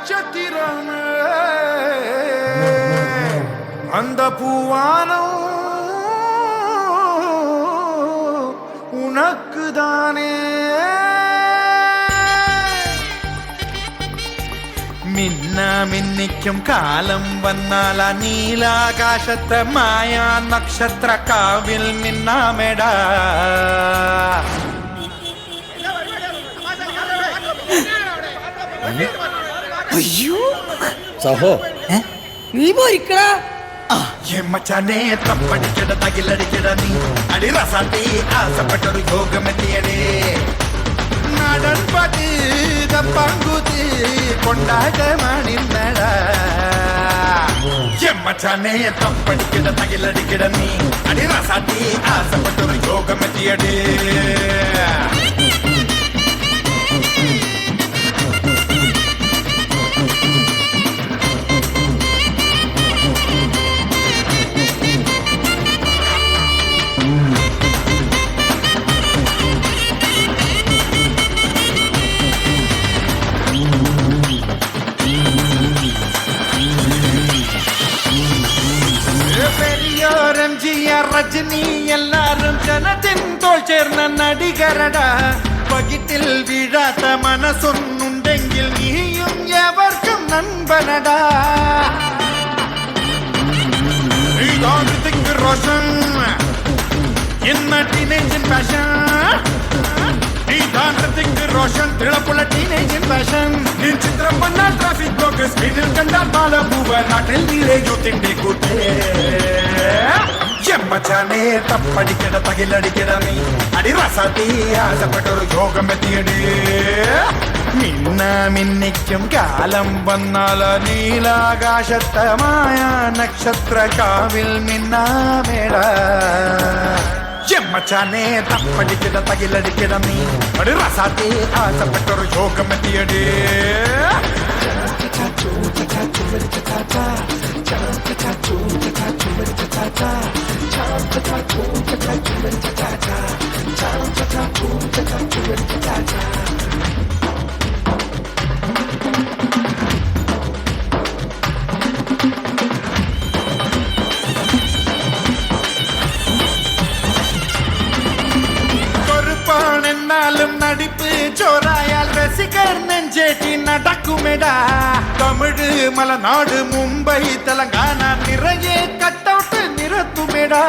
நட்சத்திரமே அந்த பூவானம் உனக்குதானே മിന്ന മിന്നിക്കും കാലം വന്നാൽ നീലാകാശത്തെ മായാ നക്ഷത്ര കാവിൽ മിന്നാമെടാ അയ്യോ സഹോ നീ പോരിക്കടാ മച്ചാനെ തപ്പടിക്കട തകിലടിക്കട നീ അടി റസാട്ടി ആസപ്പെട്ടൊരു യോഗമെത്തിയടേ നാടൻ പാട്ട് പങ്കുതി കൊണ്ടാട മണിന്നട മച്ചാനെ തപ്പടിക്കട തകിലടിക്കട നീ അടി റസാട്ടി ആസപ്പെട്ടൊരു യോഗമെത്തിയടേ രജനി എല്ലാരും ജനത്തിൻ തോൾ ചേർന്ന നടികരട പകിട്ടിൽ വീഴാത്ത മനസ്സൊന്നുണ്ടെങ്കിൽ നീയും എവർക്കും നൻപനടാ റോഷൻ എന്ന ടീനേജിൻ പാഷൻ റോഷൻ തിളപ്പുള്ള ടീനേജിൻ പാഷൻ നീ ചിത്രം വന്നാൽ ട്രാഫിക് ബ്ലോക്ക് സ്പീഡിൽ കണ്ടാൽ ബാലഭൂവ നാട്ടിൽ നീളെ യൂത്തിന്റെ കൂട്ടേ മച്ചാനെ തപ്പടിക്കട തകിലടിക്കട നീ അടി റസാട്ടി ആശപ്പെട്ടൊരു യോഗമെത്തിയടേ മിന്ന മിന്നിക്കും കാലം വന്നാൽ നീലാകാശത്തമായ നക്ഷത്ര കാവിൽ മിന്നാമേട മച്ചാനെ തപ്പടിക്കട തകിലടിക്കട നീ അടി റസാട്ടി ആശപ്പെട്ടൊരു യോഗമെത്തിയടേ എന്നാലും നടിപ്പ് ചോറായാൽ രസികർ നെഞ്ചേറ്റി നടക്കുമെടാ തമിഴ് മലനാട് മുംബൈ തെലങ്കാന നിറയെ കട്ടൗട്ട് നിരത്തുമെടാ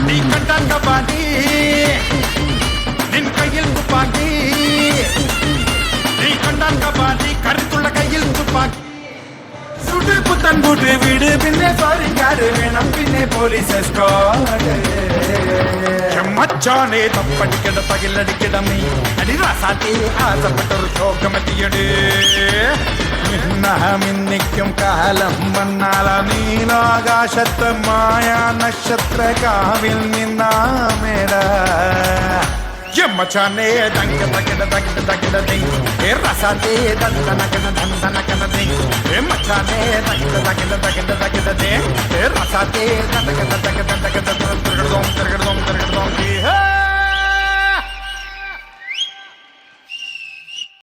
നീ കണ്ടാൽ കബാഡി നിൻ കയ്യിൽ തുപ്പാക്കി നീ കണ്ടാൽ കബാഡി കരുത്തുള്ള കയ്യിൽ തുപ്പാക്കി പുത്തൻ കൂട്ട് വീട് പിന്നെ സോറിക്കാര് വേണം പിന്നെ പോലീസ് എസ്കോർട്ട് മച്ചാനെ തപ്പടിക്കട തകിലടിക്കട നീ അടി റസാട്ടി ആസപ്പെട്ടൊരു യോഗമെത്തിയടേ മിന്നിക്കും കാലം വന്നാൽ നീലാകാശത്ത് മായ നക്ഷത്ര കാവിൽ നിന്നാമേട മച്ചാനെ തങ്ക തകിട തകിട തകിട നീ റസാട്ടി ദന്തനകട ദന്തനകട നീ മച്ചാനെ തകിട തകിട തകിട തകിട നീ റസാട്ടി ദന്തനകട തകിട തകിട തകിട തകിട തകിട തകിട